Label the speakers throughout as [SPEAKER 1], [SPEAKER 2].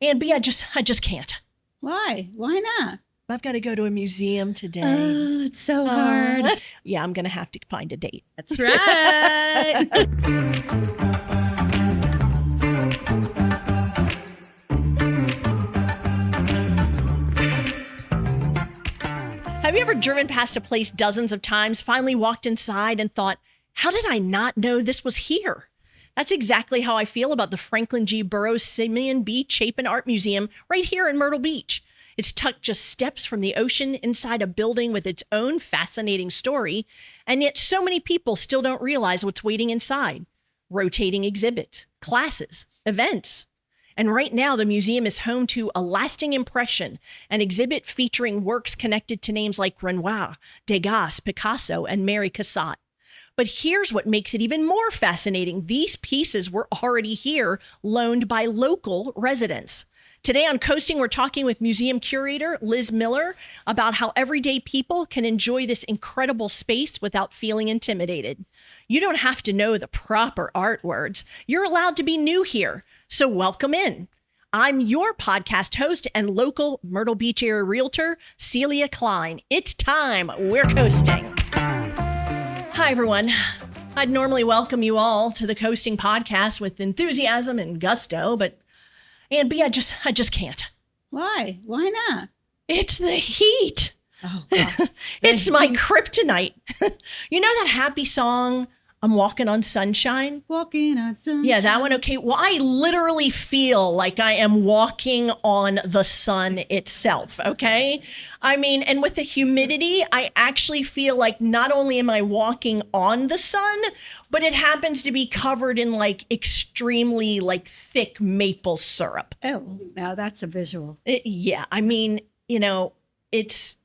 [SPEAKER 1] And B, I just can't.
[SPEAKER 2] Why? Why not?
[SPEAKER 1] I've got to go to a museum today.
[SPEAKER 2] Oh, it's so hard.
[SPEAKER 1] Yeah, I'm going to have to find a date.
[SPEAKER 2] That's right.
[SPEAKER 1] Have you ever driven past a place dozens of times, finally walked inside and thought, how did I not know this was here? That's exactly how I feel about the Franklin G. Burroughs-Simeon B. Chapin Art Museum right here in Myrtle Beach. It's tucked just steps from the ocean inside a building with its own fascinating story, and yet so many people still don't realize what's waiting inside. Rotating exhibits, classes, events. And right now, the museum is home to A Lasting Impression, an exhibit featuring works connected to names like Renoir, Degas, Picasso, and Mary Cassatt. But here's what makes it even more fascinating. These pieces were already here, loaned by local residents. Today on Coasting, we're talking with museum curator Liz Miller about how everyday people can enjoy this incredible space without feeling intimidated. You don't have to know the proper art words. You're allowed to be new here. So welcome in. I'm your podcast host and local Myrtle Beach area realtor, Celia Klein. It's time. We're coasting. Hi, everyone. I'd normally welcome you all to the Coasting podcast with enthusiasm and gusto, but and B, I just can't.
[SPEAKER 2] Why? Why not?
[SPEAKER 1] It's the heat.
[SPEAKER 2] Oh, gosh.
[SPEAKER 1] It's my kryptonite. You know that happy song, I'm Walking on Sunshine?
[SPEAKER 2] Walking on sunshine.
[SPEAKER 1] Yeah, that one. Okay. Well, I literally feel like I am walking on the sun itself. Okay. I mean, and with the humidity, I actually feel like not only am I walking on the sun, but it happens to be covered in like extremely like thick maple syrup.
[SPEAKER 2] Oh, now that's a visual.
[SPEAKER 1] Yeah. I mean, you know, it's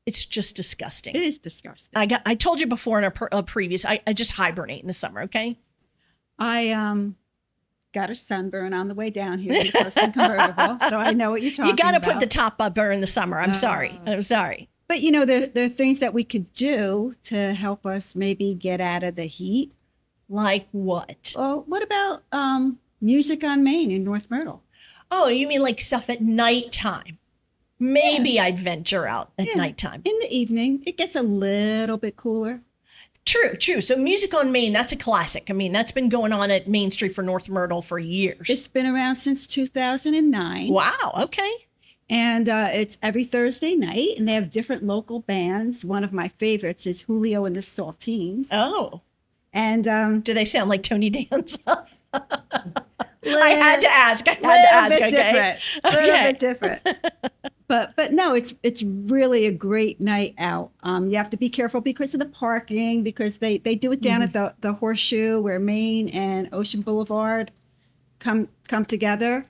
[SPEAKER 1] just disgusting.
[SPEAKER 2] It is disgusting.
[SPEAKER 1] I told you before in a previous, I just hibernate in the summer. Okay.
[SPEAKER 2] I got a sunburn on the way down here in the Coasting convertible, so I know what you're talking about.
[SPEAKER 1] You got to put the top up in the summer. I'm sorry.
[SPEAKER 2] But you know, there are things that we could do to help us maybe get out of the heat.
[SPEAKER 1] Like what?
[SPEAKER 2] Well, what about Music on Main in North Myrtle?
[SPEAKER 1] Oh, you mean like stuff at nighttime? Maybe I'd venture out at nighttime.
[SPEAKER 2] In the evening, it gets a little bit cooler.
[SPEAKER 1] True. So Music on Main, that's a classic. I mean, that's been going on at Main Street for North Myrtle for years.
[SPEAKER 2] It's been around since 2009.
[SPEAKER 1] Wow, okay.
[SPEAKER 2] And it's every Thursday night, and they have different local bands. One of my favorites is Julio and the Saltines.
[SPEAKER 1] Oh.
[SPEAKER 2] And
[SPEAKER 1] do they sound like Tony Danza? I had to ask.
[SPEAKER 2] A little bit different. But no, it's really a great night out. You have to be careful because of the parking, because they do it down at the Horseshoe where Main and Ocean Boulevard come together.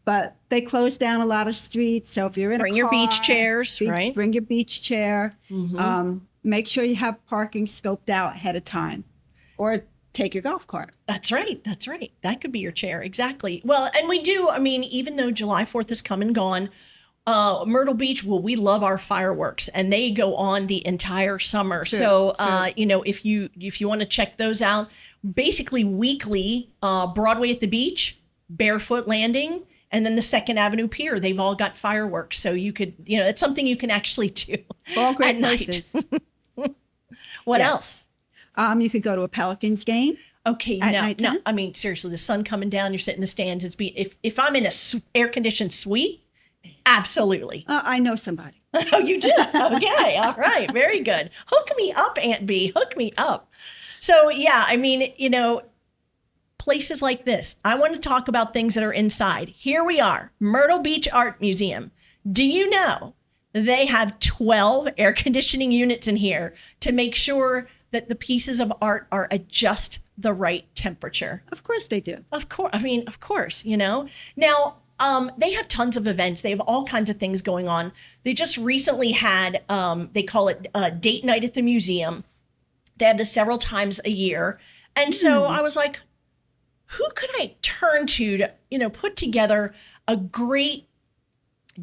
[SPEAKER 2] But they close down a lot of streets. So if you're in
[SPEAKER 1] bring
[SPEAKER 2] a car,
[SPEAKER 1] your beach chairs, right?
[SPEAKER 2] Bring your beach chair. Make sure you have parking scoped out ahead of time, or take your golf cart.
[SPEAKER 1] That's right. That could be your chair. Exactly. Well, and we do. I mean, even though July 4th has come and gone, Myrtle Beach, well, we love our fireworks, and they go on the entire summer. True. You know, if you want to check those out, basically weekly, Broadway at the Beach, Barefoot Landing, and then the Second Avenue Pier, they've all got fireworks. So you could, you know, it's something you can actually do.
[SPEAKER 2] All great places.
[SPEAKER 1] What else?
[SPEAKER 2] You could go to a Pelicans game.
[SPEAKER 1] Okay, no. I mean, seriously, the sun coming down, you're sitting in the stands. If I'm in a air conditioned suite, absolutely.
[SPEAKER 2] I know somebody.
[SPEAKER 1] Oh, you do? Okay, all right, very good. Hook me up, Aunt B. Hook me up. So yeah, I mean, you know, places like this. I want to talk about things that are inside. Here we are, Myrtle Beach Art Museum. Do you know they have 12 air conditioning units in here to make sure that the pieces of art are at just the right temperature?
[SPEAKER 2] Of course they do.
[SPEAKER 1] Of course. I mean, of course, you know. Now, they have tons of events. They have all kinds of things going on. They just recently had, they call it date night at the museum. They have this several times a year. And so I was like, who could I turn to, you know, put together a great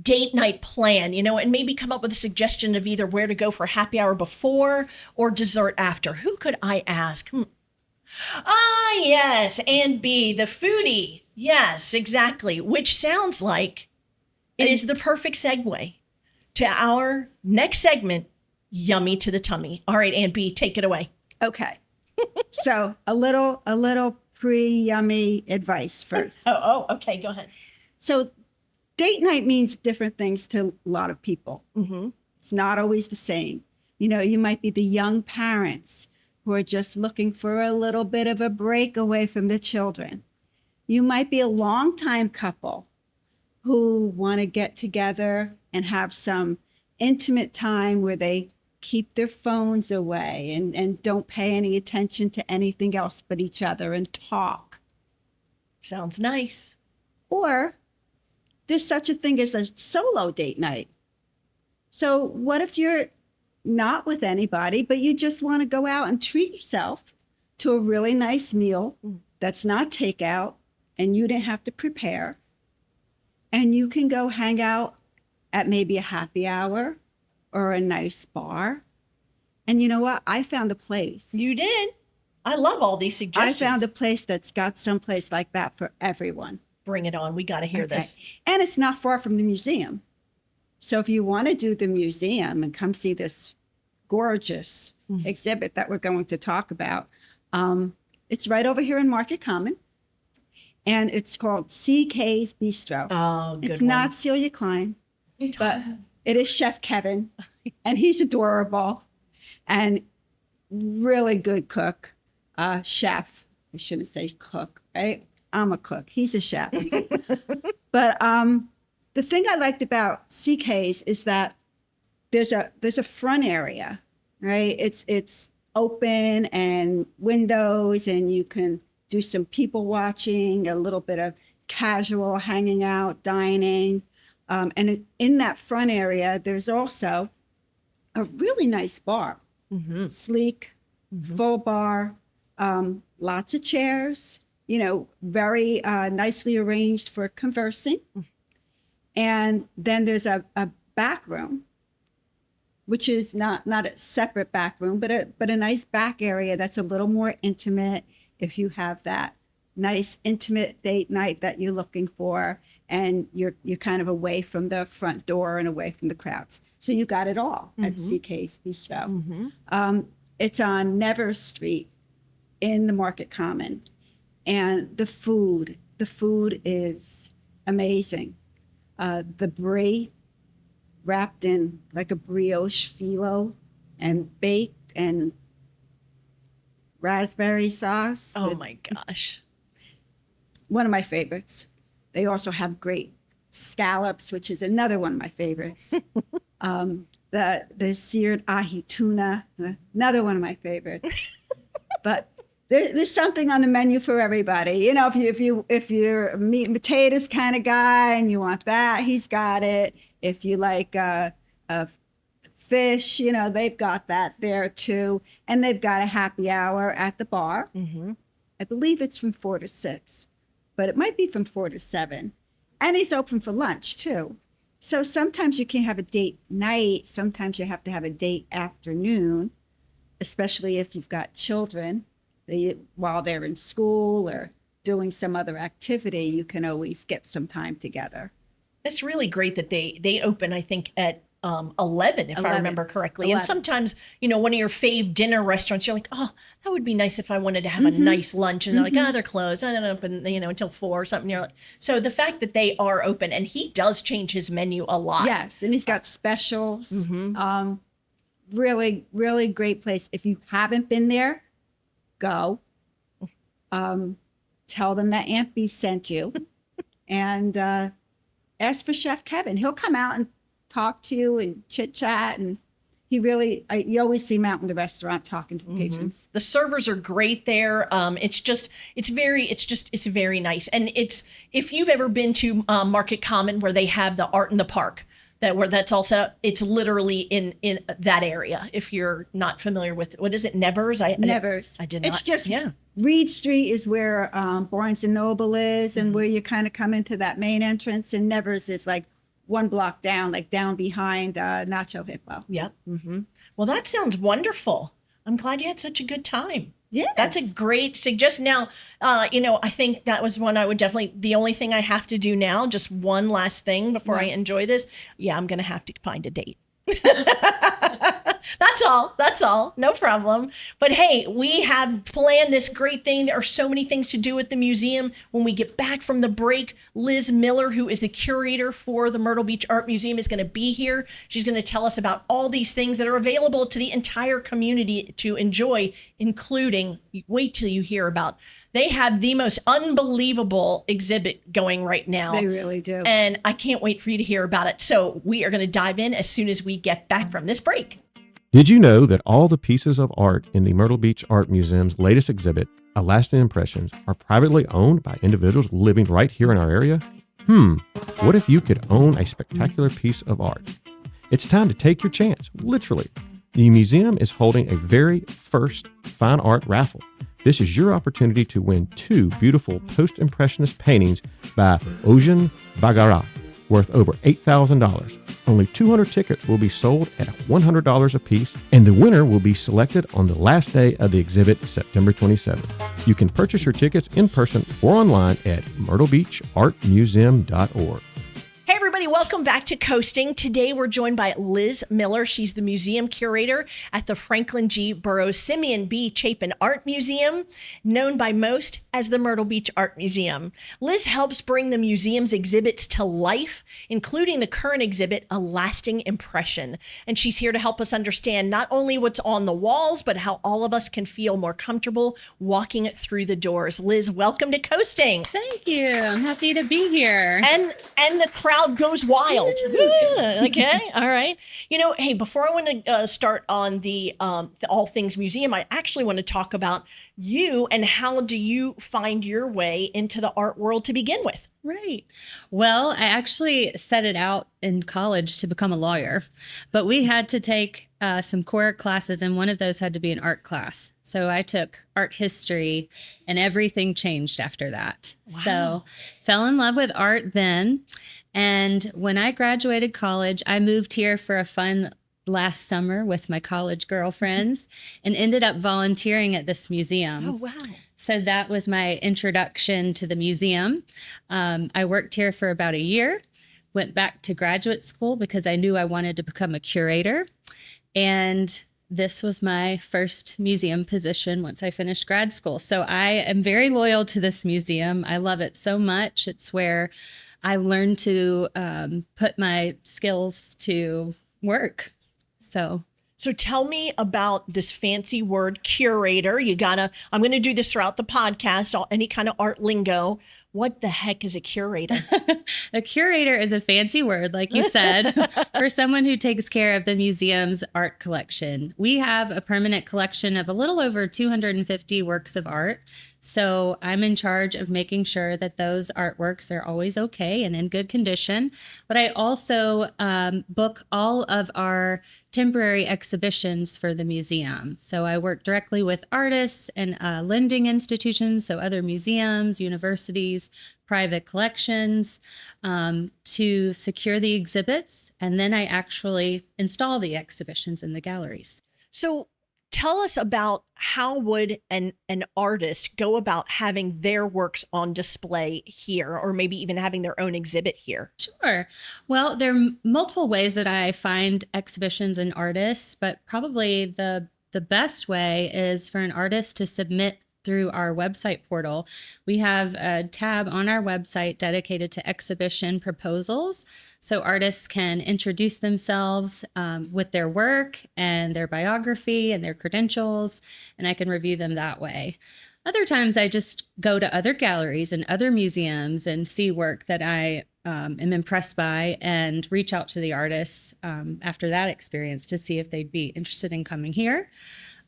[SPEAKER 1] date night plan, you know, and maybe come up with a suggestion of either where to go for happy hour before or dessert after? Who could I ask? Ah, yes, and B, the foodie. Yes, exactly. Which sounds like it is the perfect segue to our next segment, Yummy to the Tummy. All right, Aunt B, take it away.
[SPEAKER 2] Okay. So a little pre-yummy advice first.
[SPEAKER 1] Okay, go ahead.
[SPEAKER 2] So date night means different things to a lot of people.
[SPEAKER 1] Mm-hmm.
[SPEAKER 2] It's not always the same. You know, you might be the young parents who are just looking for a little bit of a break away from the children. You might be a longtime couple who want to get together and have some intimate time where they keep their phones away and don't pay any attention to anything else but each other and talk.
[SPEAKER 1] Sounds nice.
[SPEAKER 2] Or there's such a thing as a solo date night. So what if you're not with anybody, but you just want to go out and treat yourself to a really nice meal that's not takeout and you didn't have to prepare. And you can go hang out at maybe a happy hour or a nice bar. And you know what? I found a place.
[SPEAKER 1] You did. I love all these suggestions.
[SPEAKER 2] I found a place that's got some place like that for everyone.
[SPEAKER 1] Bring it on. We got to hear this.
[SPEAKER 2] And it's not far from the museum. So if you want to do the museum and come see this gorgeous exhibit that we're going to talk about, it's right over here in Market Common. And it's called CK's Bistro.
[SPEAKER 1] Oh, good.
[SPEAKER 2] It's not Celia Klein, but it is Chef Kevin. And he's adorable and really good cook. Chef. I shouldn't say cook, right? I'm a cook. He's a chef. But the thing I liked about CK's is that there's a front area, right? It's open and windows, and you can do some people watching, a little bit of casual hanging out, dining. And in that front area, there's also a really nice bar, sleek, full bar, lots of chairs, you know, very nicely arranged for conversing. And then there's a back room, which is not a separate back room, but a nice back area that's a little more intimate if you have that nice intimate date night that you're looking for, and you're kind of away from the front door and away from the crowds. So you got it all at CK's Bistro. It's on Nevers Street in the Market Common. And the food is amazing. The brie wrapped in like a brioche phyllo and baked and raspberry sauce.
[SPEAKER 1] Oh my gosh.
[SPEAKER 2] One of my favorites. They also have great scallops, which is another one of my favorites. The seared ahi tuna, another one of my favorites. But there's something on the menu for everybody. You know, if you're a meat and potatoes kind of guy and you want that, he's got it. If you like a fish, you know, they've got that there too. And they've got a happy hour at the bar. I believe it's from 4 to 6, but it might be from 4 to 7. And he's open for lunch too. So sometimes you can have a date night. Sometimes you have to have a date afternoon, especially if you've got children. While they're in school or doing some other activity, you can always get some time together.
[SPEAKER 1] It's really great that they open, I think, at 11, if I remember correctly. 11. And sometimes, you know, one of your fave dinner restaurants, you're like, oh, that would be nice if I wanted to have a nice lunch. And they're like, oh, they're closed. I don't open, you know, until 4 or something. You're like, so the fact that they are open, and he does change his menu a lot.
[SPEAKER 2] Yes, and he's got specials. Really, really great place. If you haven't been there, go. Tell them that Aunt B sent you. And ask for Chef Kevin. He'll come out and talk to you and chit chat, and you always see him out in the restaurant talking to the patrons.
[SPEAKER 1] The servers are great there. It's very nice. And if you've ever been to Market Common, where they have the Art in the Park, that's all set up, it's literally in that area. If you're not familiar with, what is it, Nevers?
[SPEAKER 2] Nevers.
[SPEAKER 1] I did not.
[SPEAKER 2] It's just, Reed Street is where Barnes & Noble is, and where you kind of come into that main entrance, and Nevers is like 1 block down, like down behind Nacho Hippo.
[SPEAKER 1] Yep. Well, that sounds wonderful. I'm glad you had such a good time.
[SPEAKER 2] Yes.
[SPEAKER 1] That's a great suggestion. Now, I think that was one I would definitely, the only thing I have to do now, just one last thing before I enjoy this. Yeah, I'm going to have to find a date. That's all. No problem. But hey, we have planned this great thing. There are so many things to do at the museum. When we get back from the break, Liz Miller, who is the curator for the Myrtle Beach Art Museum, is going to be here. She's going to tell us about all these things that are available to the entire community to enjoy, including, wait till you hear about, they have the most unbelievable exhibit going right now.
[SPEAKER 2] They really do.
[SPEAKER 1] And I can't wait for you to hear about it. So we are going to dive in as soon as we get back from this break.
[SPEAKER 3] Did you know that all the pieces of art in the Myrtle Beach Art Museum's latest exhibit, A Lasting Impressions, are privately owned by individuals living right here in our area? What if you could own a spectacular piece of art? It's time to take your chance, literally. The museum is holding a very first fine art raffle. This is your opportunity to win 2 beautiful post-impressionist paintings by Eugène Bagarat, worth over $8,000. Only 200 tickets will be sold at $100 apiece, and the winner will be selected on the last day of the exhibit, September 27th. You can purchase your tickets in person or online at myrtlebeachartmuseum.org.
[SPEAKER 1] Hey everybody, welcome back to Coasting. Today we're joined by Liz Miller. She's the museum curator at the Franklin G. Burroughs-Simeon B. Chapin Art Museum, known by most as the Myrtle Beach Art Museum. Liz helps bring the museum's exhibits to life, including the current exhibit, A Lasting Impression. And she's here to help us understand not only what's on the walls, but how all of us can feel more comfortable walking through the doors. Liz, welcome to Coasting.
[SPEAKER 4] Thank you. I'm happy to be here.
[SPEAKER 1] And the crowd goes wild. Okay. All right. Hey, before I want to start on the all things museum, I actually want to talk about you and how do you find your way into the art world to begin with?
[SPEAKER 4] Right. Well, I actually set it out in college to become a lawyer, but we had to take some core classes, and one of those had to be an art class. So I took art history, and everything changed after that.
[SPEAKER 1] Wow.
[SPEAKER 4] So fell in love with art then. And when I graduated college, I moved here for a fun last summer with my college girlfriends and ended up volunteering at this museum.
[SPEAKER 1] Oh, wow.
[SPEAKER 4] So that was my introduction to the museum. I worked here for about a year, went back to graduate school because I knew I wanted to become a curator. And this was my first museum position once I finished grad school. So I am very loyal to this museum. I love it so much. It's where I learned to put my skills to work. So
[SPEAKER 1] tell me about this fancy word, curator. I'm going to do this throughout the podcast, any kind of art lingo. What the heck is a curator?
[SPEAKER 4] A curator is a fancy word, like you said, for someone who takes care of the museum's art collection. We have a permanent collection of a little over 250 works of art. So I'm in charge of making sure that those artworks are always okay and in good condition. But I also book all of our temporary exhibitions for the museum. So I work directly with artists and lending institutions, so other museums, universities, private collections, to secure the exhibits. And then I actually install the exhibitions in the galleries.
[SPEAKER 1] So tell us about how would an artist go about having their works on display here, or maybe even having their own exhibit here?
[SPEAKER 4] Sure. Well, there are multiple ways that I find exhibitions and artists, but probably the best way is for an artist to submit through our website portal. We have a tab on our website dedicated to exhibition proposals. So artists can introduce themselves with their work and their biography and their credentials, and I can review them that way. Other times I just go to other galleries and other museums and see work that I am impressed by and reach out to the artists after that experience to see if they'd be interested in coming here.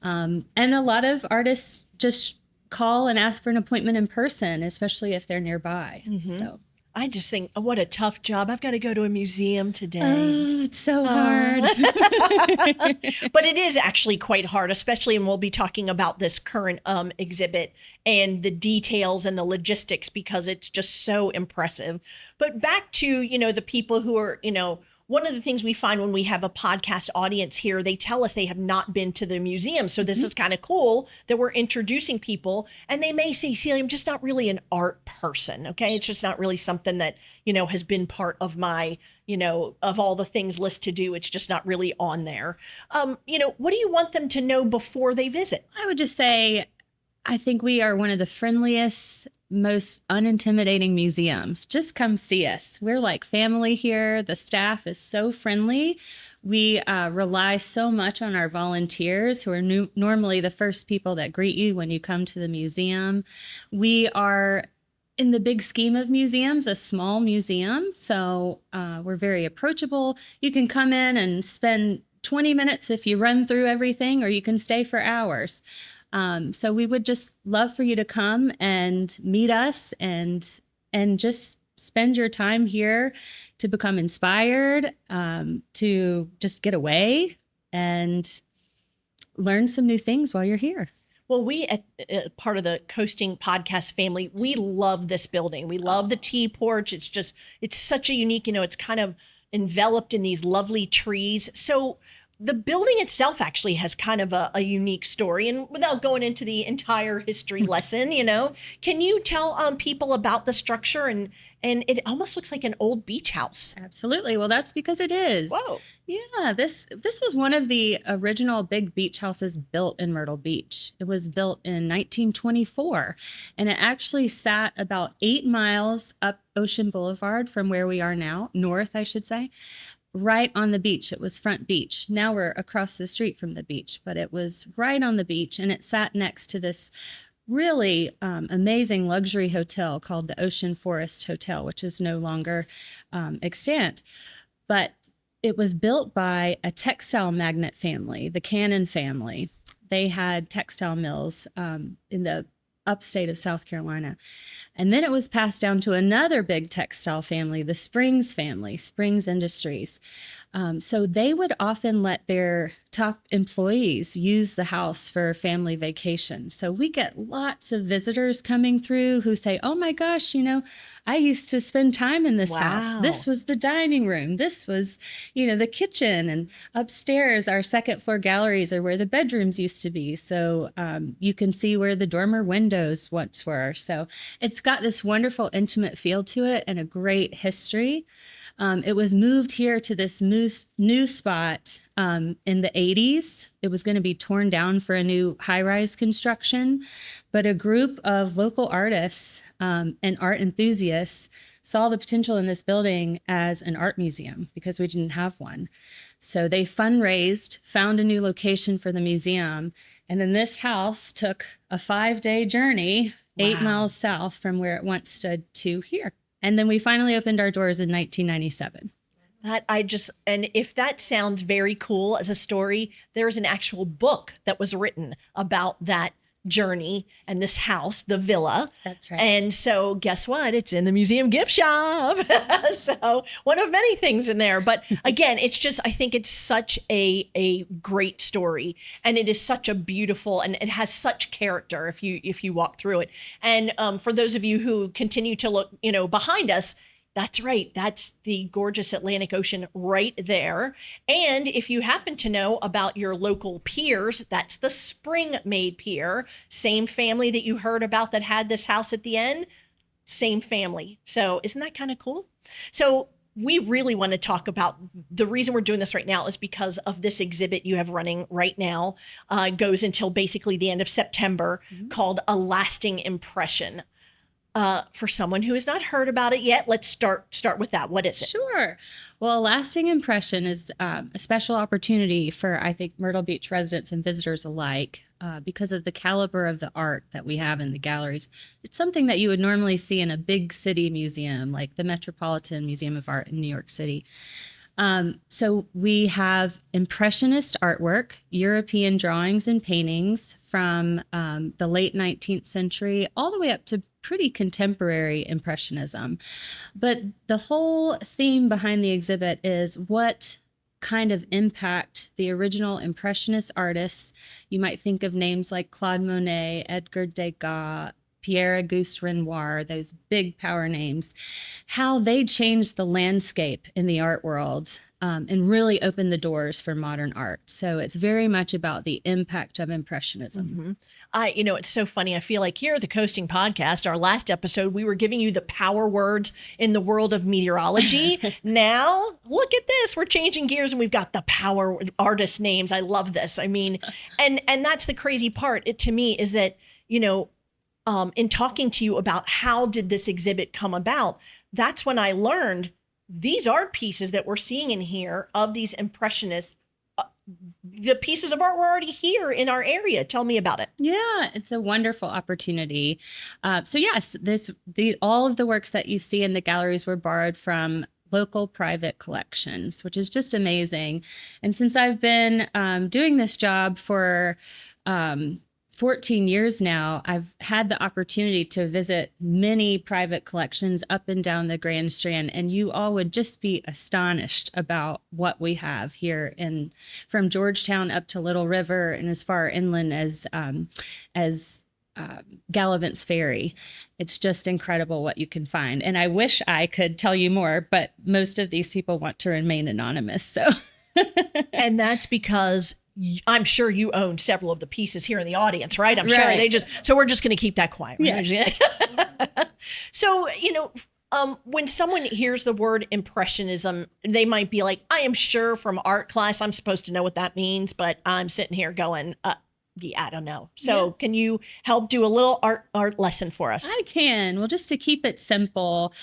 [SPEAKER 4] And a lot of artists just call and ask for an appointment in person, especially if they're nearby.
[SPEAKER 1] Mm-hmm.
[SPEAKER 4] So
[SPEAKER 1] I just think, oh, what a tough job. I've got to go to a museum today.
[SPEAKER 4] Oh, it's so hard.
[SPEAKER 1] But it is actually quite hard, especially, and we'll be talking about this current exhibit and the details and the logistics, because it's just so impressive. But back to, the people who are, one of the things we find when we have a podcast audience here, they tell us they have not been to the museum. So this is kind of cool that we're introducing people, and they may say, Celia, I'm just not really an art person. Okay. It's just not really something that, has been part of my, of all the things list to do. It's just not really on there. What do you want them to know before they visit?
[SPEAKER 4] I would just say, I think we are one of the friendliest, most unintimidating museums. Just come see us. We're like family here. The staff is so friendly. We rely so much on our volunteers, who are normally the first people that greet you when you come to the museum. We are, in the big scheme of museums, a small museum. So we're very approachable. You can come in and spend 20 minutes if you run through everything, or you can stay for hours. So we would just love for you to come and meet us and just spend your time here to become inspired, to just get away and learn some new things while you're here.
[SPEAKER 1] Well, we at part of the Coasting Podcast family, we love this building. We love the tea porch. It's such a unique, it's kind of enveloped in these lovely trees. So the building itself actually has kind of a unique story. And without going into the entire history lesson, can you tell people about the structure? And it almost looks like an old beach house.
[SPEAKER 4] Absolutely. Well, that's because it is.
[SPEAKER 1] Whoa.
[SPEAKER 4] Yeah, this was one of the original big beach houses built in Myrtle Beach. It was built in 1924, and it actually sat about 8 miles up Ocean Boulevard from where we are now, north, I should say. Right on the beach. It was Front Beach. Now we're across the street from the beach, but it was right on the beach, and it sat next to this really amazing luxury hotel called the Ocean Forest Hotel, which is no longer extant. But it was built by a textile magnate family, the Cannon family. They had textile mills in the upstate of South Carolina. And then it was passed down to another big textile family, the Springs family, Springs Industries. So they would often let their top employees use the house for family vacation. So we get lots of visitors coming through who say, oh my gosh, I used to spend time in this house. This was the dining room. This was, the kitchen. And upstairs, our second floor galleries are where the bedrooms used to be. So you can see where the dormer windows once were. So it's got this wonderful intimate feel to it and a great history. It was moved here to this new spot in the 80s. It was going to be torn down for a new high-rise construction, but a group of local artists and art enthusiasts saw the potential in this building as an art museum because we didn't have one. So they fundraised, found a new location for the museum, and then this house took a 5-day journey, 8 miles south from where it once stood to here. And then we finally opened our doors in 1997.
[SPEAKER 1] And if that sounds very cool as a story, there's an actual book that was written about that journey and this house, the villa.
[SPEAKER 4] That's right.
[SPEAKER 1] And so guess what? It's in the museum gift shop. So one of many things in there. But again, I think it's such a great story, and it is such a beautiful, and it has such character if you walk through it. And for those of you who continue to look, behind us, that's right. That's the gorgeous Atlantic Ocean right there. And if you happen to know about your local piers, that's the Spring Made Pier. Same family that you heard about that had this house at the end. Same family. So isn't that kind of cool? So we really want to talk about the reason we're doing this right now is because of this exhibit you have running right now. Goes until basically the end of September, called A Lasting Impression. For someone who has not heard about it yet, let's start with that. What is it?
[SPEAKER 4] Sure. Well, A Lasting Impression is a special opportunity for, I think, Myrtle Beach residents and visitors alike because of the caliber of the art that we have in the galleries. It's something that you would normally see in a big city museum like the Metropolitan Museum of Art in New York City. So we have Impressionist artwork, European drawings and paintings from the late 19th century all the way up to pretty contemporary Impressionism. But the whole theme behind the exhibit is what kind of impact the original Impressionist artists, you might think of names like Claude Monet, Edgar Degas, Pierre-Auguste Renoir, those big power names, how they changed the landscape in the art world and really opened the doors for modern art. So it's very much about the impact of Impressionism.
[SPEAKER 1] It's so funny. I feel like here at the Coasting Podcast, our last episode, we were giving you the power words in the world of meteorology. Now, look at this. We're changing gears and we've got the power artist names. I love this. I mean, and that's the crazy part to me is that, in talking to you about how did this exhibit come about, that's when I learned these art pieces that we're seeing in here of these Impressionists, the pieces of art were already here in our area. Tell me about it.
[SPEAKER 4] Yeah, it's a wonderful opportunity. So yes, all of the works that you see in the galleries were borrowed from local private collections, which is just amazing. And since I've been doing this job for 14 years now, I've had the opportunity to visit many private collections up and down the Grand Strand, and you all would just be astonished about what we have here from Georgetown up to Little River and as far inland as Gallivant's Ferry. It's just incredible what you can find. And I wish I could tell you more, but most of these people want to remain anonymous. So,
[SPEAKER 1] and that's because I'm sure you own several of the pieces here in the audience, right? I'm sure so we're just going to keep that quiet. Right?
[SPEAKER 4] Yes.
[SPEAKER 1] So, when someone hears the word Impressionism, they might be like, I am sure from art class, I'm supposed to know what that means, but I'm sitting here going, I don't know. So Can you help do a little art lesson for us?
[SPEAKER 4] I can. Well, just to keep it simple,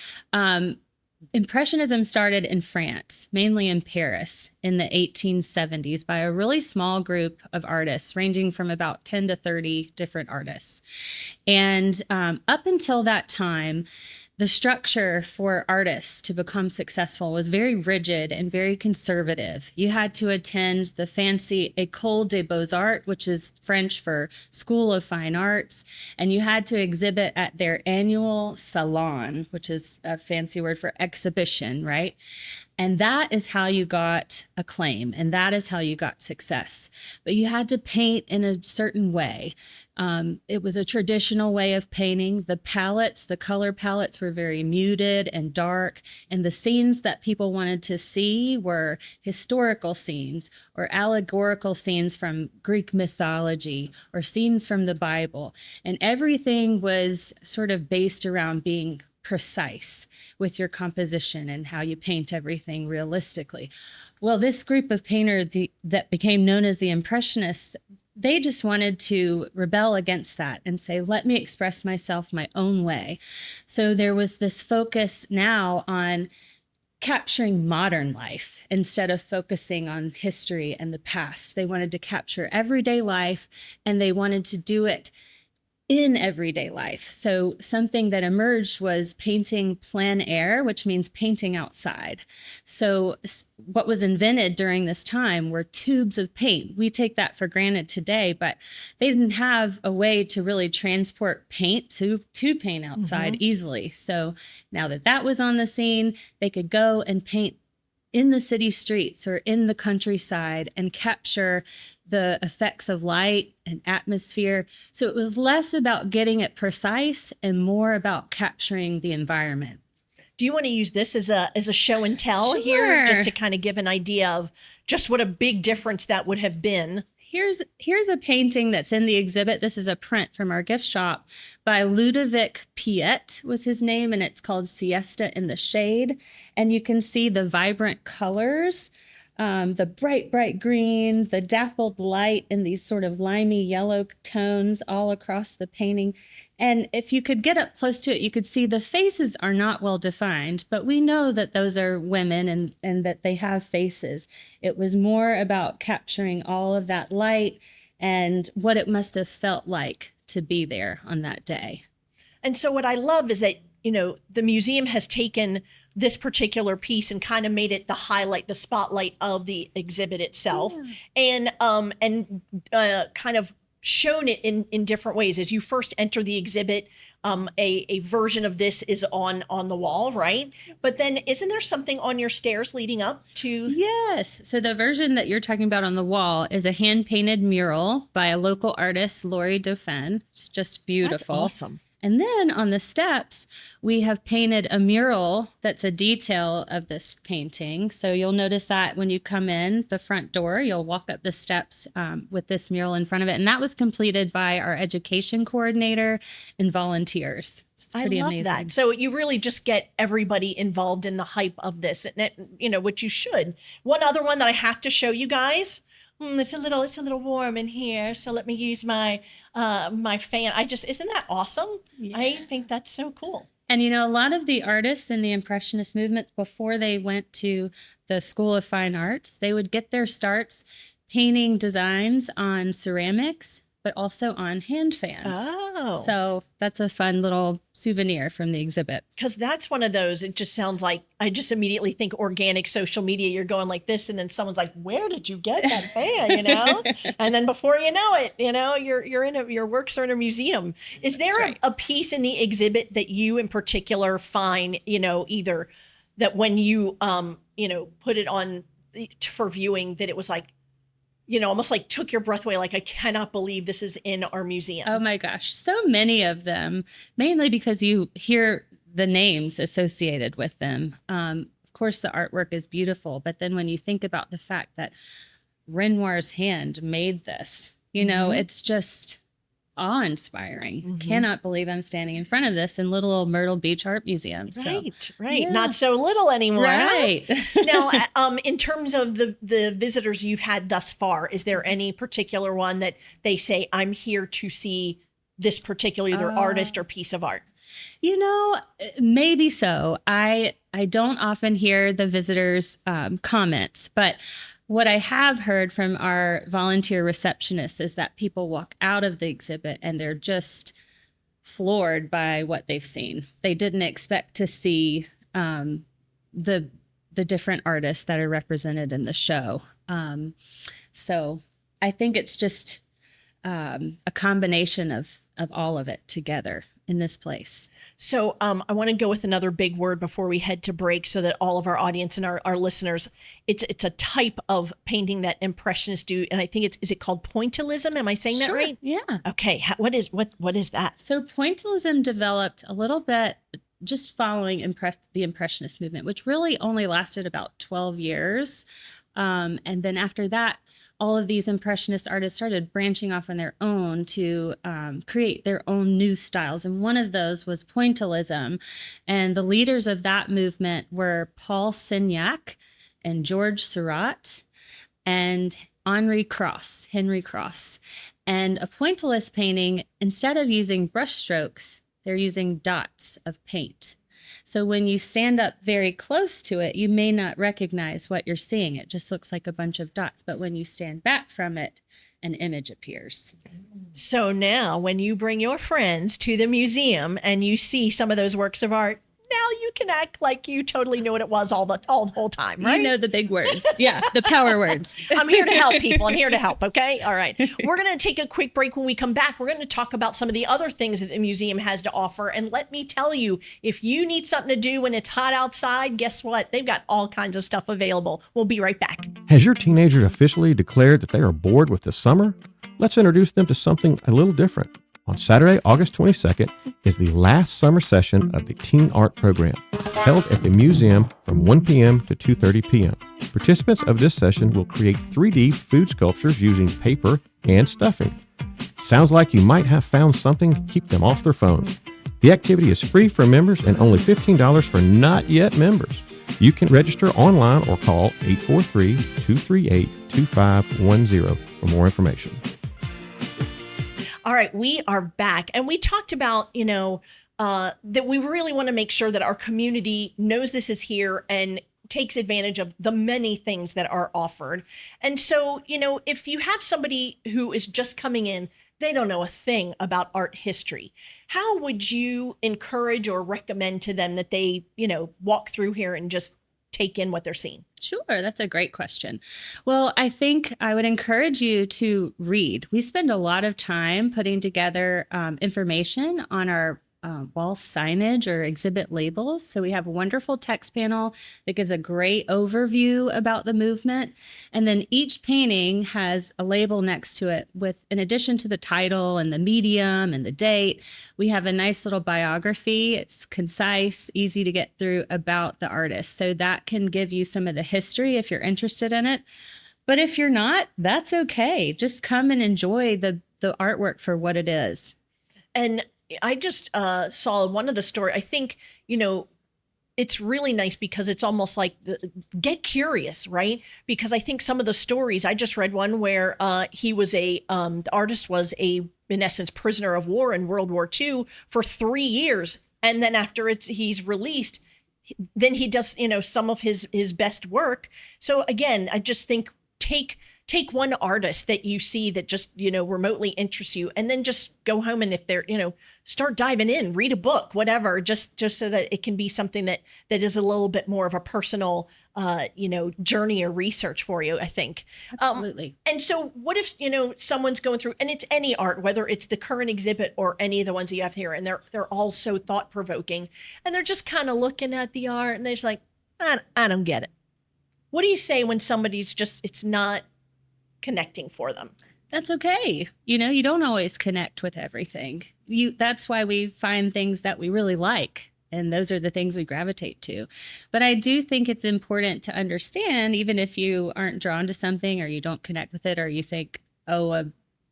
[SPEAKER 4] Impressionism started in France, mainly in Paris, in the 1870s by a really small group of artists, ranging from about 10 to 30 different artists. And up until that time, the structure for artists to become successful was very rigid and very conservative. You had to attend the fancy École des Beaux-Arts, which is French for School of Fine Arts, and you had to exhibit at their annual salon, which is a fancy word for exhibition, right? And that is how you got acclaim, and that is how you got success. But you had to paint in a certain way. It was a traditional way of painting. The color palettes were very muted and dark, and the scenes that people wanted to see were historical scenes or allegorical scenes from Greek mythology or scenes from the Bible. And everything was sort of based around being precise with your composition and how you paint everything realistically. Well, this group of painters that became known as the Impressionists, they just wanted to rebel against that and say, let me express myself my own way. So there was this focus now on capturing modern life instead of focusing on history and the past. They wanted to capture everyday life, and they wanted to do it in everyday life. So something that emerged was painting plein air, which means painting outside. So what was invented during this time were tubes of paint. We take that for granted today, but they didn't have a way to really transport paint to paint outside easily. So now that was on the scene, they could go and paint in the city streets or in the countryside and capture the effects of light and atmosphere. So it was less about getting it precise and more about capturing the environment.
[SPEAKER 1] Do you want to use this as a show and tell here, just to kind of give an idea of just what a big difference that would have been?
[SPEAKER 4] Here's a painting that's in the exhibit. This is a print from our gift shop by Ludovic Piet was his name, and it's called Siesta in the Shade. And you can see the vibrant colors, the bright green, the dappled light, and these sort of limey yellow tones all across the painting. And if you could get up close to it, you could see the faces are not well defined, but we know that those are women and that they have faces. It was more about capturing all of that light and what it must have felt like to be there on that day.
[SPEAKER 1] And so what I love is that, the museum has taken this particular piece and kind of made it the highlight, the spotlight of the exhibit itself, and kind of shown it in different ways. As you first enter the exhibit, a version of this is on the wall, right? But then isn't there something on your stairs leading up to?
[SPEAKER 4] Yes. So the version that you're talking about on the wall is a hand-painted mural by a local artist, Laurie Dauphin. It's just beautiful.
[SPEAKER 1] That's awesome.
[SPEAKER 4] And then on the steps, we have painted a mural that's a detail of this painting. So you'll notice that when you come in the front door, you'll walk up the steps with this mural in front of it. And that was completed by our education coordinator and volunteers. It's pretty amazing.
[SPEAKER 1] That. So you really just get everybody involved in the hype of this, and which you should. One other one that I have to show you guys. It's a little warm in here, so let me use my my fan. Isn't that awesome? Yeah. I think that's so cool.
[SPEAKER 4] And a lot of the artists in the Impressionist movement, before they went to the School of Fine Arts, they would get their starts painting designs on ceramics, but also on hand fans.
[SPEAKER 1] Oh.
[SPEAKER 4] So that's a fun little souvenir from the exhibit.
[SPEAKER 1] Because that's one of those, it just sounds like, I just immediately think organic social media. You're going like this, and then someone's like, where did you get that fan, And then before you know it, your works are in a museum. Is there a piece in the exhibit that you in particular find, either that when you, put it on for viewing, that it was like, almost like took your breath away, like, I cannot believe this is in our museum?
[SPEAKER 4] Oh my gosh, so many of them, mainly because you hear the names associated with them. Of course, the artwork is beautiful, but then when you think about the fact that Renoir's hand made this, it's just awe-inspiring. Mm-hmm. Cannot believe I'm standing in front of this in little old Myrtle Beach Art Museum.
[SPEAKER 1] Right. Yeah. Not so little anymore.
[SPEAKER 4] Right.
[SPEAKER 1] Huh? Now, in terms of the visitors you've had thus far, is there any particular one that they say, I'm here to see this particular either artist or piece of art?
[SPEAKER 4] Maybe so. I don't often hear the visitors' comments, but what I have heard from our volunteer receptionists is that people walk out of the exhibit and they're just floored by what they've seen. They didn't expect to see the different artists that are represented in the show. So I think it's just a combination of all of it together in this place.
[SPEAKER 1] So I want to go with another big word before we head to break so that all of our audience and our listeners, it's a type of painting that Impressionists do. And I think is it called Pointillism? Am I saying that right?
[SPEAKER 4] Yeah.
[SPEAKER 1] Okay. What is that?
[SPEAKER 4] So Pointillism developed a little bit just following the Impressionist movement, which really only lasted about 12 years. And then after that, all of these Impressionist artists started branching off on their own to create their own new styles. And one of those was Pointillism. And the leaders of that movement were Paul Signac and George Seurat and Henry Cross. And a pointillist painting, instead of using brush strokes, they're using dots of paint. So when you stand up very close to it, you may not recognize what you're seeing. It just looks like a bunch of dots. But when you stand back from it, an image appears.
[SPEAKER 1] So now when you bring your friends to the museum and you see some of those works of art, now you can act like you totally knew what it was all the whole time, right?
[SPEAKER 4] You know the big words. Yeah, the power words.
[SPEAKER 1] I'm here to help people. I'm here to help, okay? All right. We're going to take a quick break. When we come back, we're going to talk about some of the other things that the museum has to offer. And let me tell you, if you need something to do when it's hot outside, guess what? They've got all kinds of stuff available. We'll be right back.
[SPEAKER 3] Has your teenager officially declared that they are bored with the summer? Let's introduce them to something a little different. On Saturday, August 22nd, is the last summer session of the Teen Art Program, held at the museum from 1 p.m. to 2:30 p.m. Participants of this session will create 3D food sculptures using paper and stuffing. Sounds like you might have found something to keep them off their phones. The activity is free for members and only $15 for not yet members. You can register online or call 843-238-2510 for more information.
[SPEAKER 1] All right, we are back, and we talked about, that we really want to make sure that our community knows this is here and takes advantage of the many things that are offered. And so, if you have somebody who is just coming in, they don't know a thing about art history, how would you encourage or recommend to them that they, walk through here and just take in what they're seeing?
[SPEAKER 4] Sure, that's a great question. Well, I think I would encourage you to read. We spend a lot of time putting together information on our wall signage or exhibit labels. So we have a wonderful text panel that gives a great overview about the movement. And then each painting has a label next to it with, in addition to the title and the medium and the date, we have a nice little biography. It's concise, easy to get through about the artist. So that can give you some of the history if you're interested in it. But if you're not, that's okay. Just come and enjoy the artwork for what it is.
[SPEAKER 1] And I just saw one of the story. I think, it's really nice because it's almost like get curious, right? Because I think some of the stories, I just read one where the artist was in essence, prisoner of war in World War II for 3 years. And then after he's released, then he does, some of his best work. So again, I just think take one artist that you see that just, remotely interests you, and then just go home. And if they're, start diving in, read a book, whatever, just so that it can be something that is a little bit more of a personal, journey or research for you, I think.
[SPEAKER 4] Absolutely.
[SPEAKER 1] And so what if, someone's going through, and it's any art, whether it's the current exhibit or any of the ones that you have here, and they're all so thought provoking, and they're just kind of looking at the art and they're just like, I don't get it. What do you say when somebody's just, it's not connecting for them?
[SPEAKER 4] That's okay. You don't always connect with everything. That's why we find things that we really like. And those are the things we gravitate to. But I do think it's important to understand, even if you aren't drawn to something or you don't connect with it, or you think, oh, a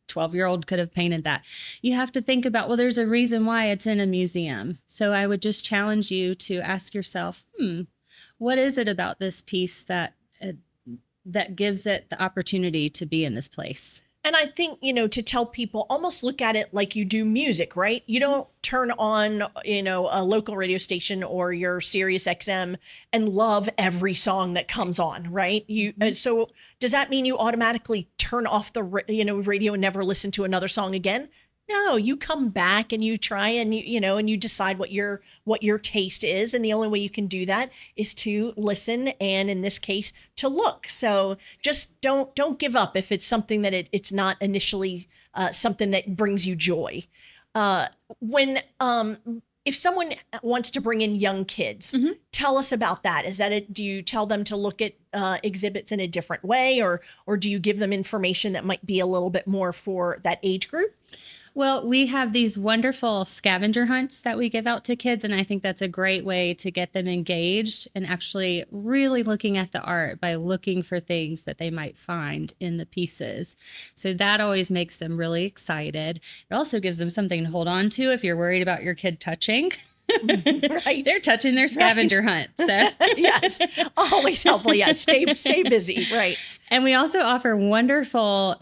[SPEAKER 4] 12-year-old could have painted that. You have to think about, well, there's a reason why it's in a museum. So I would just challenge you to ask yourself, what is it about this piece that gives it the opportunity to be in this place?
[SPEAKER 1] And I think, to tell people, almost look at it like you do music, right? You don't turn on, a local radio station or your Sirius XM and love every song that comes on, right? So does that mean you automatically turn off the, radio and never listen to another song again? No, you come back and you try and and you decide what your taste is, and the only way you can do that is to listen, and in this case, to look. So just don't give up if it's something that it's not initially something that brings you joy. If someone wants to bring in young kids, tell us about that. Is that it? Do you tell them to look at exhibits in a different way, or do you give them information that might be a little bit more for that age group?
[SPEAKER 4] Well, we have these wonderful scavenger hunts that we give out to kids, and I think that's a great way to get them engaged and actually really looking at the art by looking for things that they might find in the pieces. So that always makes them really excited. It also gives them something to hold on to if you're worried about your kid touching.
[SPEAKER 1] Right.
[SPEAKER 4] They're touching their scavenger hunt. So.
[SPEAKER 1] Yes, always helpful. Yes, stay busy. Right.
[SPEAKER 4] And we also offer wonderful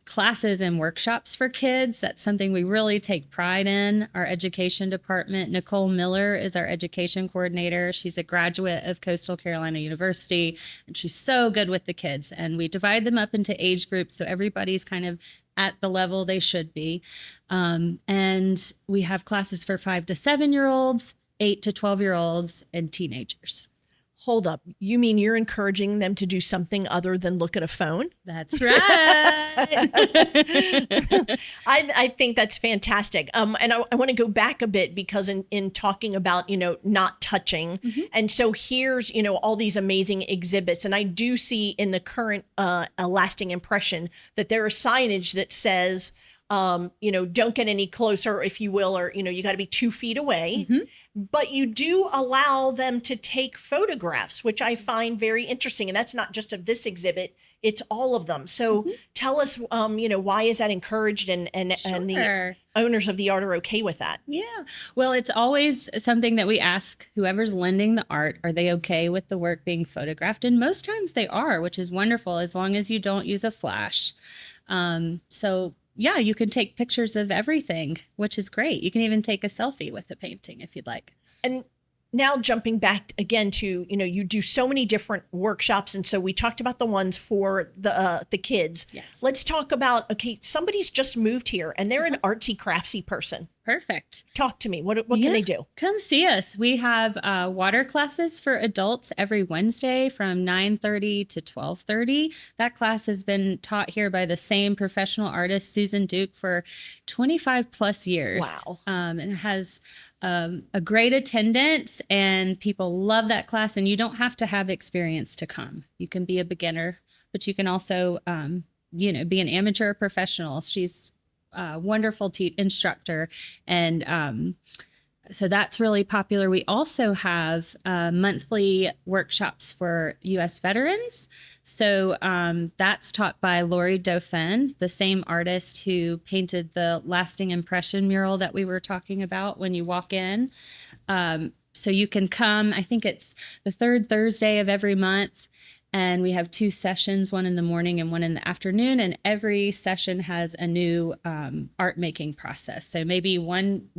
[SPEAKER 4] classes and workshops for kids. That's something we really take pride in. Our education department, Nicole Miller is our education coordinator. She's a graduate of Coastal Carolina University, and she's so good with the kids. And we divide them up into age groups, so everybody's kind of at the level they should be. And we have classes for 5 to 7-year-olds, 8 to 12-year-olds, and teenagers.
[SPEAKER 1] Hold up. You mean you're encouraging them to do something other than look at a phone?
[SPEAKER 4] That's right.
[SPEAKER 1] I think that's fantastic. And I want to go back a bit because in talking about, not touching. And so here's, all these amazing exhibits. And I do see in the current a lasting impression that there is signage that says, don't get any closer, if you will, or, you got to be 2 feet away. But you do allow them to take photographs, which I find very interesting. And that's not just of this exhibit, it's all of them. So tell us, why is that encouraged and the owners of the art are okay with that?
[SPEAKER 4] Yeah. Well, it's always something that we ask whoever's lending the art, are they okay with the work being photographed? And most times they are, which is wonderful, as long as you don't use a flash. Yeah, you can take pictures of everything, which is great. You can even take a selfie with the painting if you'd like.
[SPEAKER 1] And now jumping back again to, you do so many different workshops. And so we talked about the ones for the kids.
[SPEAKER 4] Yes.
[SPEAKER 1] Let's talk about, somebody's just moved here and they're an artsy craftsy person.
[SPEAKER 4] Perfect.
[SPEAKER 1] Talk to me. What can they do?
[SPEAKER 4] Come see us. We have water classes for adults every Wednesday from 9:30 to 12:30. That class has been taught here by the same professional artist, Susan Duke, for 25 plus years.
[SPEAKER 1] Wow.
[SPEAKER 4] And it has a great attendance, and people love that class. And you don't have to have experience to come. You can be a beginner, but you can also, be an amateur or professional. She's a wonderful instructor. And so that's really popular. We also have monthly workshops for U.S. veterans. So that's taught by Laurie Dauphin, the same artist who painted the lasting impression mural that we were talking about when you walk in. So you can come, I think it's the third Thursday of every month. And we have 2 sessions, one in the morning and one in the afternoon. And every session has a new art making process. So maybe one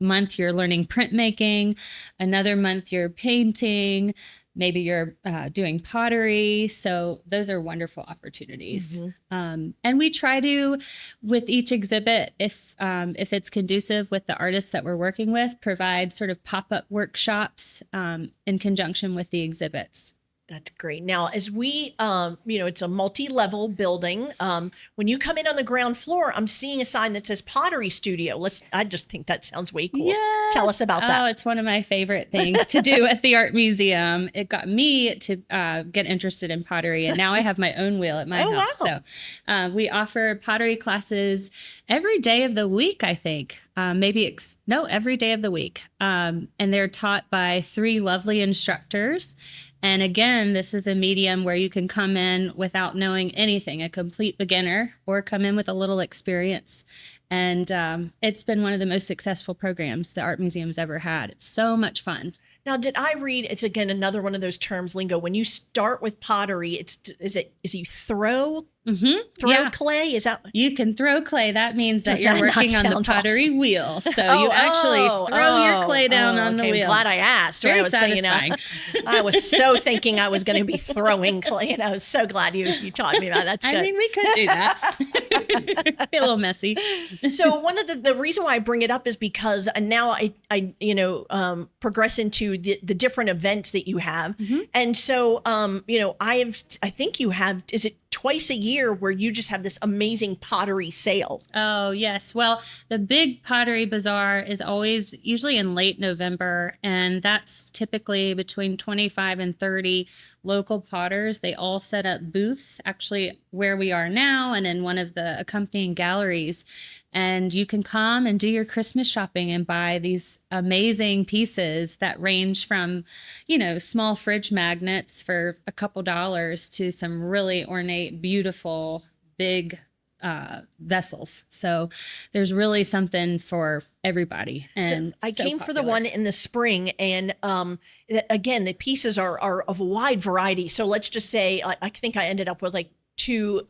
[SPEAKER 4] month you're learning printmaking, another month you're painting, maybe you're doing pottery. So those are wonderful opportunities. Mm-hmm. And we try to, with each exhibit, if it's conducive with the artists that we're working with, provide sort of pop-up workshops in conjunction with the exhibits.
[SPEAKER 1] That's great. Now, as we, it's a multi-level building. When you come in on the ground floor, I'm seeing a sign that says Pottery Studio. I just think that sounds way cool.
[SPEAKER 4] Yes.
[SPEAKER 1] Tell us about that.
[SPEAKER 4] Oh, it's one of my favorite things to do at the art museum. It got me to get interested in pottery, and now I have my own wheel at my house. Wow. So we offer pottery classes every day of the week, I think. Every day of the week. And they're taught by 3 lovely instructors. And again, this is a medium where you can come in without knowing anything, a complete beginner, or come in with a little experience. And it's been one of the most successful programs the Art Museum's ever had. It's so much fun.
[SPEAKER 1] Now, did I read, it's again another one of those terms, lingo, when you start with pottery, is you throw clay? Is that?
[SPEAKER 4] You can throw clay. That means that you're working on the pottery wheel. So you actually throw your clay down on the wheel.
[SPEAKER 1] Glad I asked.
[SPEAKER 4] Very
[SPEAKER 1] I was
[SPEAKER 4] satisfying.
[SPEAKER 1] I was so thinking I was going to be throwing clay, and I was so glad you taught me that. That's good.
[SPEAKER 4] I mean, we could do that. Be a little messy.
[SPEAKER 1] So one of the reason why I bring it up is because now I progress into the different events that you have. Mm-hmm. And so, I think you have, is it twice a year where you just have this amazing pottery sale?
[SPEAKER 4] Oh, yes. Well, the big pottery bazaar is always usually in late November, and that's typically between 25 and 30 local potters. They all set up booths actually where we are now and in one of the accompanying galleries. And you can come and do your Christmas shopping and buy these amazing pieces that range from, small fridge magnets for a couple dollars to some really ornate, beautiful, big vessels. So there's really something for everybody. And
[SPEAKER 1] I came for the one in the spring, and again, the pieces are of a wide variety. So let's just say I think I ended up with like 2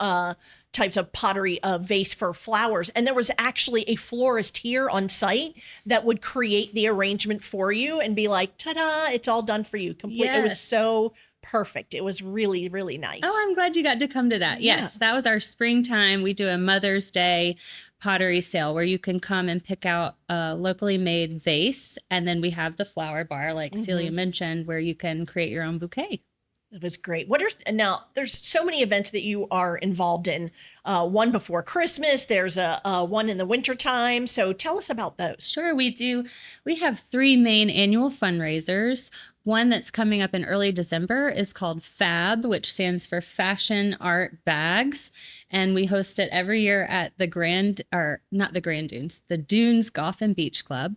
[SPEAKER 1] types of pottery vase for flowers. And there was actually a florist here on site that would create the arrangement for you and be like, ta-da, it's all done for you. Complete. Yes. It was so perfect. It was really, really nice.
[SPEAKER 4] Oh, I'm glad you got to come to that.
[SPEAKER 1] Yeah.
[SPEAKER 4] Yes, that was our springtime. We do a Mother's Day pottery sale where you can come and pick out a locally made vase. And then we have the flower bar, like Celia mentioned, where you can create your own bouquet.
[SPEAKER 1] It was great. Now there's so many events that you are involved in. One before Christmas, there's a one in the wintertime. So tell us about those.
[SPEAKER 4] Sure, we do. We have 3 main annual fundraisers. One that's coming up in early December is called FAB, which stands for Fashion Art Bags. And we host it every year at the Dunes Golf and Beach Club.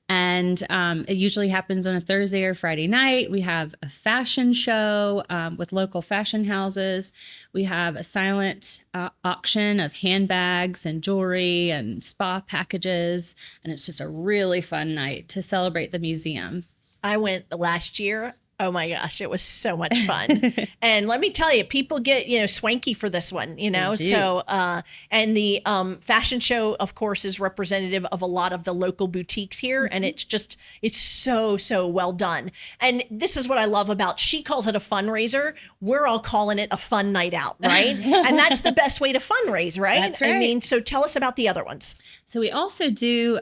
[SPEAKER 4] And it usually happens on a Thursday or Friday night. We have a fashion show with local fashion houses. We have a silent auction of handbags and jewelry and spa packages. And it's just a really fun night to celebrate the museum.
[SPEAKER 1] I went last year. Oh my gosh, it was so much fun. And let me tell you, people get, swanky for this one, So, and the fashion show, of course, is representative of a lot of the local boutiques here. Mm-hmm. And it's so, so well done. And this is what I love about, she calls it a fundraiser. We're all calling it a fun night out, right? And that's the best way to fundraise, right?
[SPEAKER 4] That's right.
[SPEAKER 1] I mean, so tell us about the other ones.
[SPEAKER 4] So we also do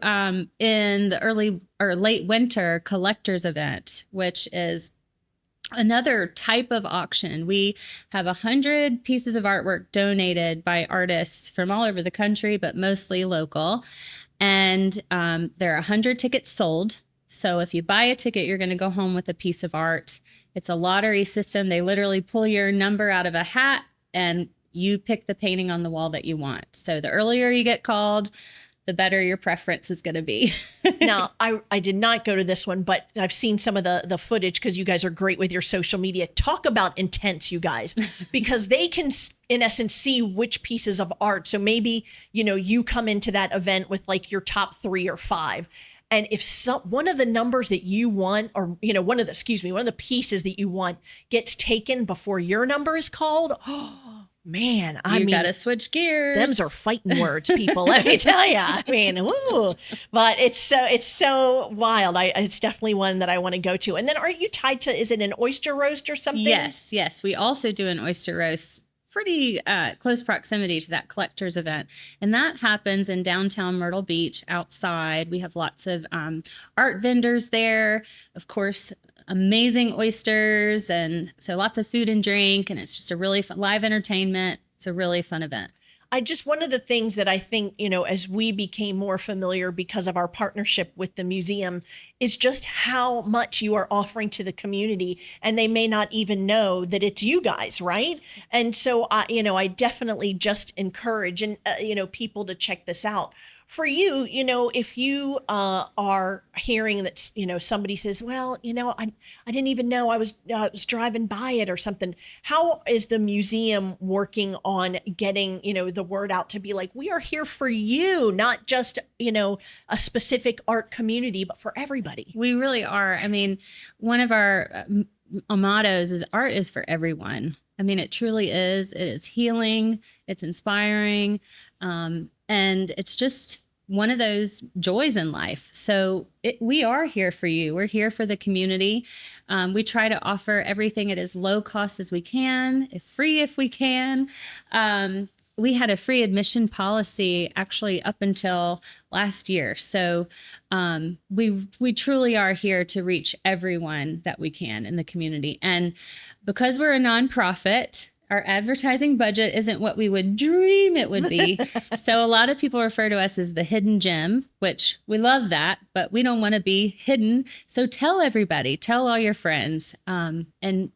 [SPEAKER 4] in the early or late winter collectors event, which is another type of auction. We have 100 pieces of artwork donated by artists from all over the country, but mostly local. And there are 100 tickets sold. So if you buy a ticket, you're going to go home with a piece of art. It's a lottery system. They literally pull your number out of a hat and you pick the painting on the wall that you want. So the earlier you get called, the better your preference is going to be.
[SPEAKER 1] Now, I did not go to this one, but I've seen some of the footage because you guys are great with your social media. Talk about intense, you guys, because they can, in essence, see which pieces of art. So maybe, you come into that event with like your top 3 or 5. And if one of the numbers that you want, or, one of the pieces that you want gets taken before your number is called, man, I mean,
[SPEAKER 4] you gotta switch gears.
[SPEAKER 1] Them's are fighting words, people. Let me tell you. I mean, woo. But it's so wild. It's definitely one that I want to go to. And then, are you tied to? Is it an oyster roast or something?
[SPEAKER 4] Yes. We also do an oyster roast. Pretty close proximity to that collector's event. And that happens in downtown Myrtle Beach outside. We have lots of art vendors there. Of course, amazing oysters. And so lots of food and drink. And it's just a really fun live entertainment. It's a really fun event.
[SPEAKER 1] One of the things that I think, as we became more familiar because of our partnership with the museum, is just how much you are offering to the community, and they may not even know that it's you guys, right? And so, I definitely just encourage people to check this out. For you, if you are hearing that, somebody says, well, I didn't even know I was driving by it or something. How is the museum working on getting, the word out to be like, we are here for you, not just, a specific art community, but for everybody?
[SPEAKER 4] We really are. I mean, one of our mottos is art is for everyone. I mean, it truly is. It is healing. It's inspiring. And it's just one of those joys in life. So we are here for you. We're here for the community. We try to offer everything at as low cost as we can, free if we can. We had a free admission policy actually up until last year. So we truly are here to reach everyone that we can in the community. And because we're a nonprofit, our advertising budget isn't what we would dream it would be. So a lot of people refer to us as the hidden gem, which we love that, but we don't want to be hidden. So tell everybody, tell all your friends, and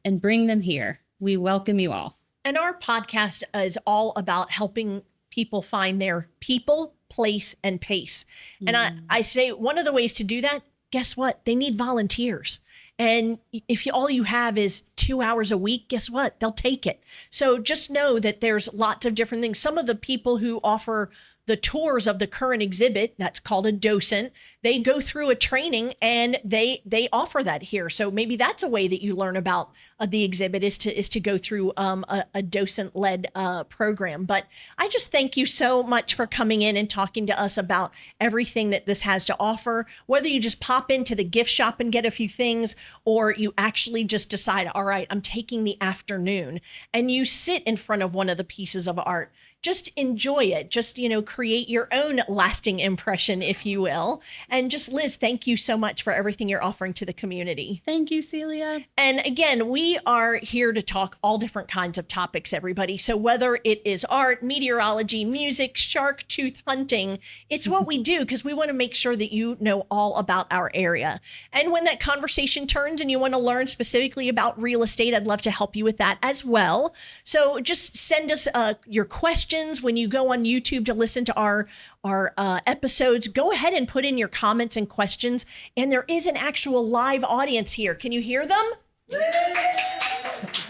[SPEAKER 4] bring them here. We welcome you all.
[SPEAKER 1] And our podcast is all about helping people find their people, place, and pace. And I say one of the ways to do that, guess what? They need volunteers. And if all you have is 2 hours a week, guess what? They'll take it. So just know that there's lots of different things. Some of the people who offer the tours of the current exhibit, that's called a docent, they go through a training and they offer that here. So maybe that's a way that you learn about the exhibit is to go through a docent-led program. But I just thank you so much for coming in and talking to us about everything that this has to offer, whether you just pop into the gift shop and get a few things, or you actually just decide, all right, I'm taking the afternoon, and you sit in front of one of the pieces of art. Just enjoy it. Just, create your own lasting impression, if you will. And just, Liz, thank you so much for everything you're offering to the community.
[SPEAKER 4] Thank you, Celia.
[SPEAKER 1] And again, we are here to talk all different kinds of topics, everybody. So whether it is art, meteorology, music, shark tooth hunting, it's what we do because we want to make sure that you know all about our area. And when that conversation turns and you want to learn specifically about real estate, I'd love to help you with that as well. So just send us your questions. When you go on YouTube to listen to our episodes, go ahead and put in your comments and questions. And there is an actual live audience here. Can you hear them?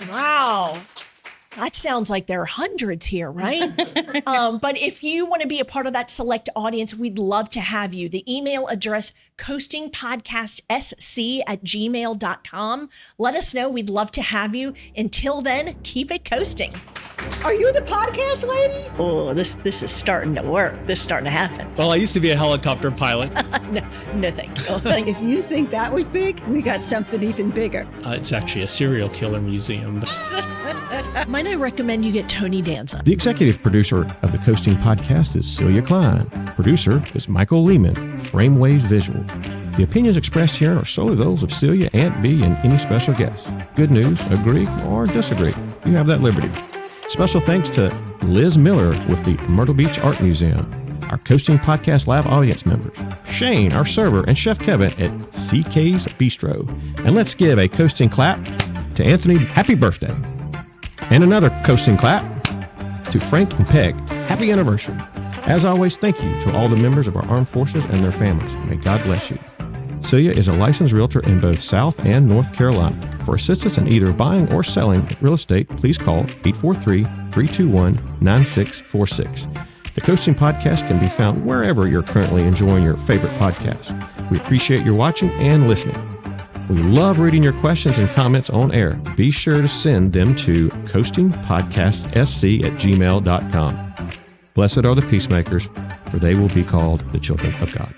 [SPEAKER 1] Wow. That sounds like there are hundreds here, right? But if you want to be a part of that select audience, we'd love to have you. The email address, coastingpodcastsc@gmail.com. Let us know. We'd love to have you. Until then, keep it coasting.
[SPEAKER 2] Are you the podcast lady?
[SPEAKER 1] Oh, this is starting to work. This is starting to happen.
[SPEAKER 5] Well, I used to be a helicopter pilot.
[SPEAKER 1] No, thank you.
[SPEAKER 2] If you think that was big, we got something even bigger.
[SPEAKER 5] It's actually a serial killer museum.
[SPEAKER 1] Might I recommend you get Tony Danza?
[SPEAKER 3] The executive producer of the Coasting Podcast is Celia Klein. Producer is Michael Lehman, Frameways Visual. The opinions expressed here are solely those of Celia, Aunt B, and any special guests. Good news, agree, or disagree. You have that liberty. Special thanks to Liz Miller with the Myrtle Beach Art Museum. our Coasting Podcast Lab audience members, Shane, our server, and Chef Kevin at CK's Bistro. And let's give a coasting clap to Anthony. Happy birthday. And another coasting clap to Frank and Peg. Happy anniversary. As always, thank you to all the members of our armed forces and their families. May God bless you. Celia is a licensed realtor in both South and North Carolina. For assistance in either buying or selling real estate, please call 843-321-9646. The Coasting Podcast can be found wherever you're currently enjoying your favorite podcast. We appreciate your watching and listening. We love reading your questions and comments on air. Be sure to send them to coastingpodcastsc@gmail.com. Blessed are the peacemakers, for they will be called the children of God.